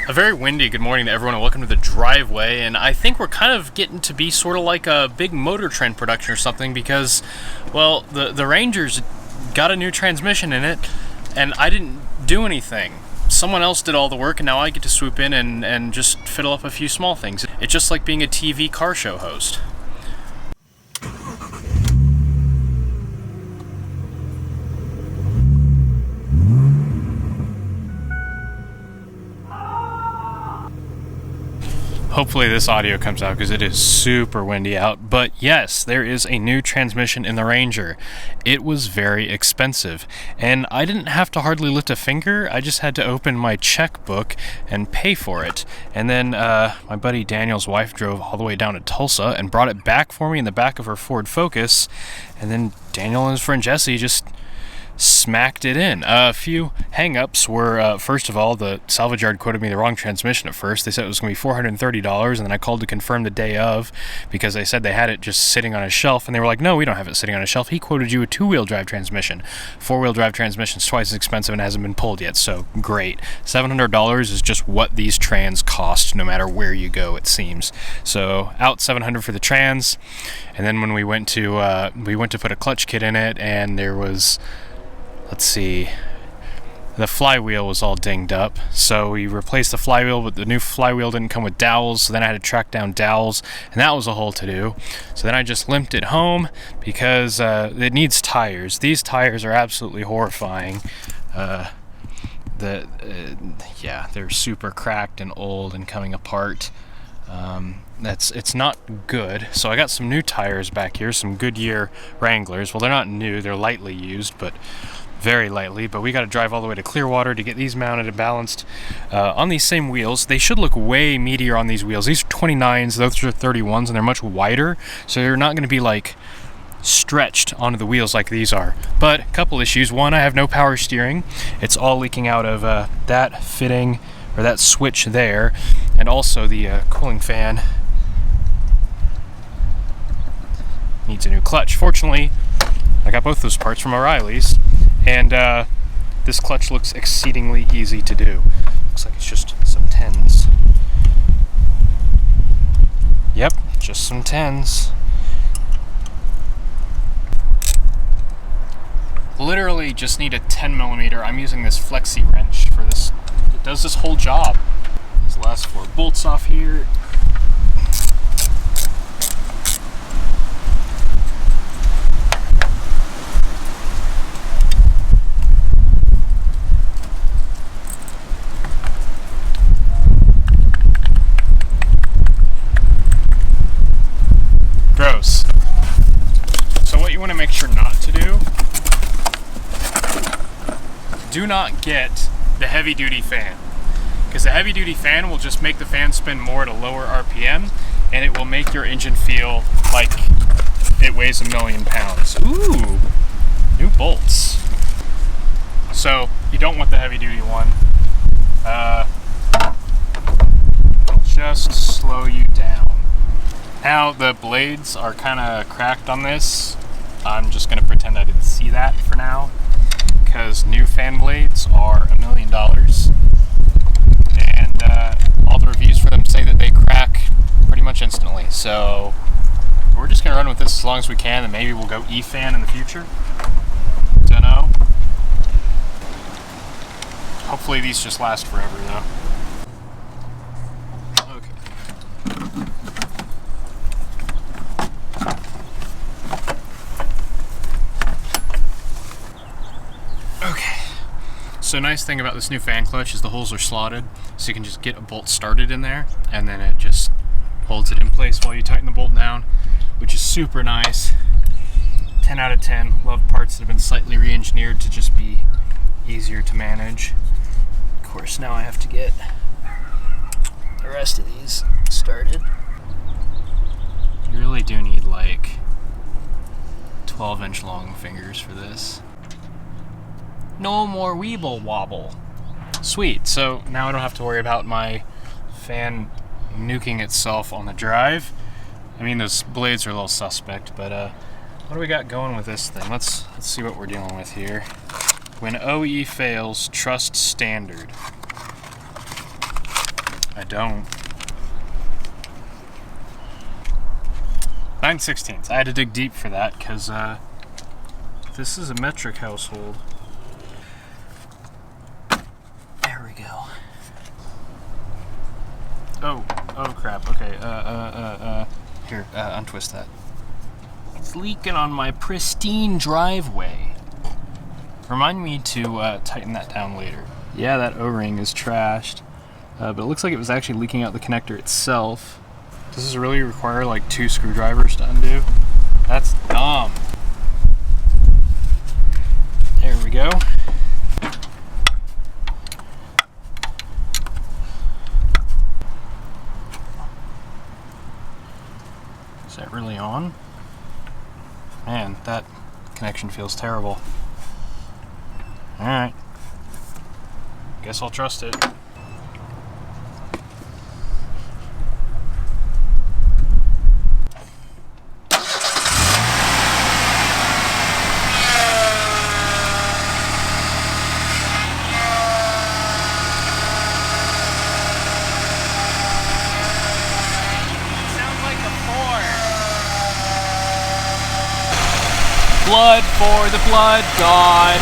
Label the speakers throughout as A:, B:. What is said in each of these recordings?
A: A very windy good morning to everyone and welcome to the driveway. And I think we're kind of getting to be sort of like a big Motor Trend production or something because, well, the Ranger's got a new transmission in it and I didn't do anything. Someone else did all the work and now I get to swoop in and just fiddle up a few small things. It's just like being a TV car show host. Hopefully this audio comes out because it is super windy out. But yes, there is a new transmission in the Ranger. It was very expensive. And I didn't have to hardly lift a finger. I just had to open my checkbook and pay for it. And then my buddy Daniel's wife drove all the way down to Tulsa and brought it back for me in the back of her Ford Focus. And then Daniel and his friend Jesse just smacked it in. A few hang-ups were, first of all, the salvage yard quoted me the wrong transmission at first. They said it was going to be $430, and then I called to confirm the day of because they said they had it just sitting on a shelf, and they were like, no, we don't have it sitting on a shelf. He quoted you a two-wheel drive transmission. Four-wheel drive transmission's twice as expensive and hasn't been pulled yet, so great. $700 is just what these trans cost no matter where you go, it seems. So out $700 for the trans, and then when we went to put a clutch kit in it, and there was, let's see, the flywheel was all dinged up, so we replaced the flywheel, but the new flywheel didn't come with dowels, so then I had to track down dowels, and that was a whole to-do. So then I just limped it home because it needs tires. These tires are absolutely horrifying. Yeah, they're super cracked and old and coming apart. It's not good. So I got some new tires back here, some Goodyear Wranglers. Well, they're not new, they're lightly used, but very lightly, but we got to drive all the way to Clearwater to get these mounted and balanced on these same wheels. They should look way meatier on these wheels. These are 29s, those are 31s, and they're much wider, so they're not going to be like stretched onto the wheels like these are. But a couple issues. One, I have no power steering. It's all leaking out of that fitting, or that switch there, and also the cooling fan needs a new clutch. Fortunately, I got both those parts from O'Reilly's, and this clutch looks exceedingly easy to do. Looks like it's just some 10s. Yep, just some 10s. Literally just need a 10mm. I'm using this flexi wrench for this. It does this whole job. These last 4 bolts off here. Gross. So what you want to make sure not to do not get the heavy duty fan, because the heavy duty fan will just make the fan spin more at a lower RPM, and it will make your engine feel like it weighs 1,000,000 pounds. Ooh, new bolts. So you don't want the heavy duty one. It'll just slow you down. Now the blades are kind of cracked on this. I'm just going to pretend I didn't see that for now, because new fan blades are $1,000,000, and all the reviews for them say that they crack pretty much instantly. So we're just going to run with this as long as we can, and maybe we'll go E-fan in the future. Don't know. Hopefully these just last forever though. So nice thing about this new fan clutch is the holes are slotted, so you can just get a bolt started in there, and then it just holds it in place while you tighten the bolt down, which is super nice. 10 out of 10. Love parts that have been slightly re-engineered to just be easier to manage. Of course, now I have to get the rest of these started. You really do need like 12-inch long fingers for this. No more weeble wobble. Sweet, so now I don't have to worry about my fan nuking itself on the drive. I mean, those blades are a little suspect, but what do we got going with this thing? Let's see what we're dealing with here. When OE fails, trust standard. I don't. 9/16. I had to dig deep for that because this is a metric household. There we go. Oh crap. Okay. Here, untwist that. It's leaking on my pristine driveway. Remind me to tighten that down later. Yeah, that O-ring is trashed, but it looks like it was actually leaking out the connector itself. Does this really require like 2 screwdrivers to undo? That's dumb. There we go. Is that really on? Man, that connection feels terrible. Alright. Guess I'll trust it. Blood for the blood god.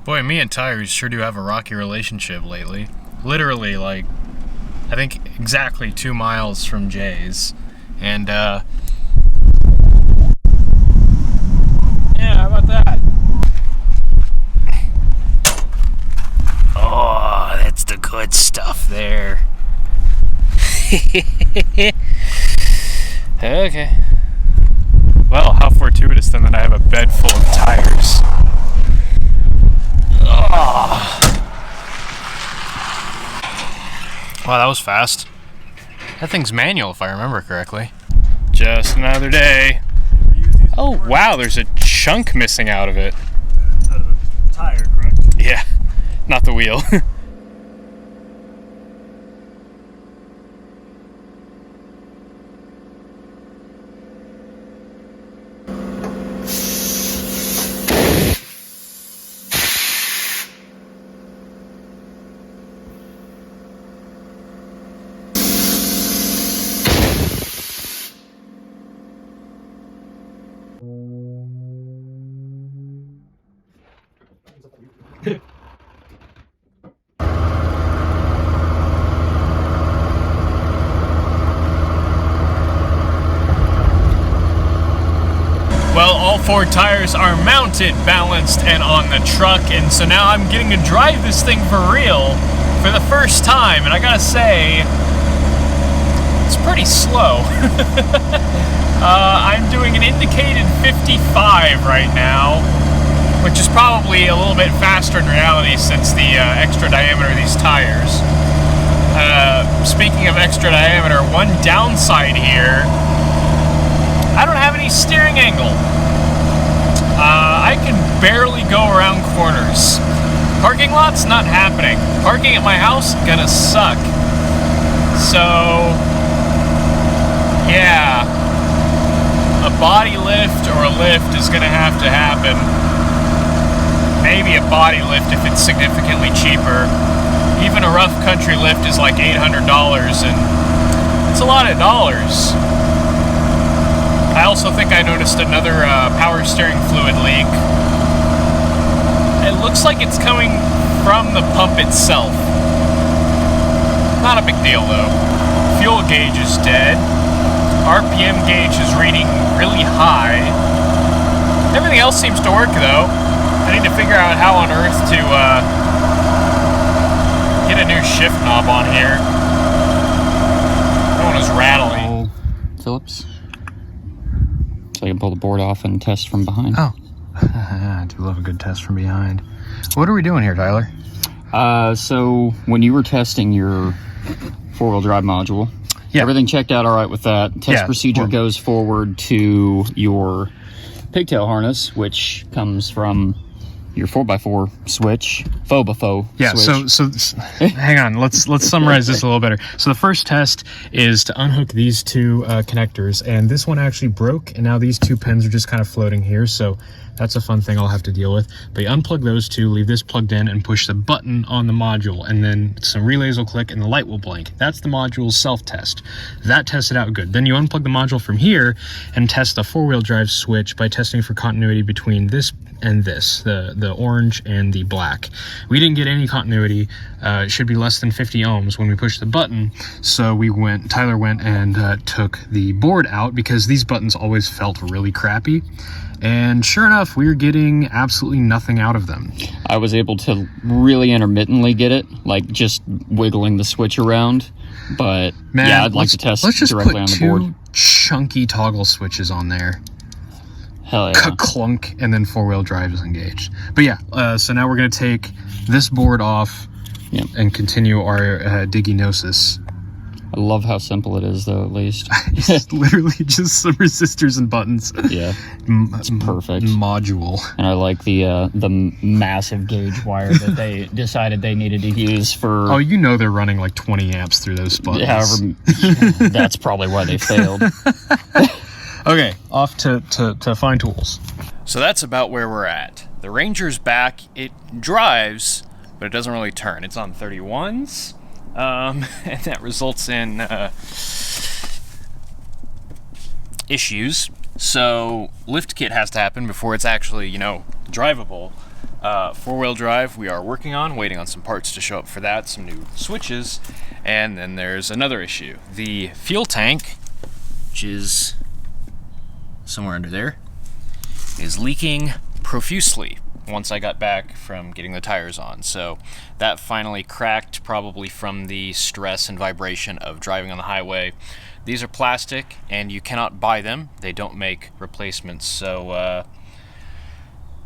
A: Boy, me and tires sure do have a rocky relationship lately. Literally, like, I think exactly 2 miles from Jay's, and yeah, how about that? Oh, that's the good stuff there. Okay. Well, how fortuitous then that I have a bed full of tires. Oh. Wow, that was fast. That thing's manual, if I remember correctly. Just another day. Oh, wow, there's a chunk missing out of it.
B: Out of a tire, correct?
A: Yeah, not the wheel. Well, all 4 tires are mounted, balanced, and on the truck, and so now I'm getting to drive this thing for real for the first time, and I gotta say, it's pretty slow. I'm doing an indicated 55 right now, which is probably a little bit faster in reality since the extra diameter of these tires. Speaking of extra diameter, one downside here, I don't have any steering angle. I can barely go around corners. Parking lots, not happening. Parking at my house, gonna suck. So, yeah. A body lift or a lift is gonna have to happen. Maybe a body lift if it's significantly cheaper. Even a rough country lift is like $800, and it's a lot of dollars. I also think I noticed another power steering fluid leak. It looks like it's coming from the pump itself. Not a big deal though. Fuel gauge is dead. RPM gauge is reading really high. Everything else seems to work though. I need to figure out how on earth to get a new shift knob on here. That one is rattling.
C: Phillips. So I can pull the board off and test from behind.
A: Oh, I do love a good test from behind. What are we doing here, Tyler?
C: So when you were testing your 4-wheel drive module,
A: yeah,
C: everything checked out all right with that. Test procedure goes forward to your pigtail harness, which comes from your 4x4 switch, faux
A: Yeah,
C: switch.
A: so hang on. Let's summarize this a little better. So the first test is to unhook these two connectors, and this one actually broke, and now these two pins are just kind of floating here. So that's a fun thing I'll have to deal with. But you unplug those two, leave this plugged in, and push the button on the module, and then some relays will click and the light will blink. That's the module's self-test. That tested out good. Then you unplug the module from here and test the four-wheel drive switch by testing for continuity between this and this, the orange and the black. We didn't get any continuity. It should be less than 50 ohms when we push the button. So Tyler went and took the board out because these buttons always felt really crappy. And sure enough, we were getting absolutely nothing out of them.
C: I was able to really intermittently get it, like just wiggling the switch around. But
A: man,
C: yeah, I'd like to test
A: let's just
C: directly
A: put
C: on the
A: two
C: board.
A: chunky toggle switches on there.
C: Hell yeah.
A: Clunk, and then four-wheel drive is engaged. But yeah, so now we're going to take this board off and continue our digginosis.
C: I love how simple it is, though, at least.
A: It's literally just some resistors and buttons.
C: Yeah, it's perfect.
A: Module.
C: And I like the massive gauge wire that they decided they needed to use for...
A: Oh, you know they're running like 20 amps through those buttons.
C: However, that's probably why they failed.
A: Okay, off to find tools. So that's about where we're at. The Ranger's back. It drives, but it doesn't really turn. It's on 31s, and that results in issues. So lift kit has to happen before it's actually, drivable. Four-wheel drive we are working on, waiting on some parts to show up for that, some new switches, and then there's another issue. The fuel tank, which is somewhere under there, is leaking profusely once I got back from getting the tires on. So that finally cracked, probably from the stress and vibration of driving on the highway. These are plastic and you cannot buy them. They don't make replacements. So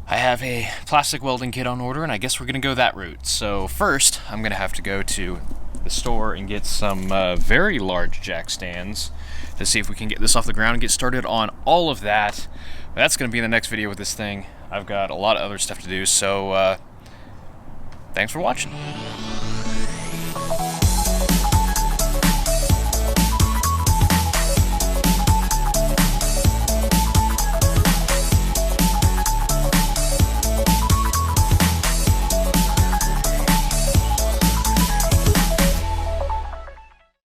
A: I have a plastic welding kit on order, and I guess we're gonna go that route. So first I'm gonna have to go to the store and get some very large jack stands to see if we can get this off the ground and get started on all of that. That's going to be in the next video with this thing. I've got a lot of other stuff to do, so thanks for watching.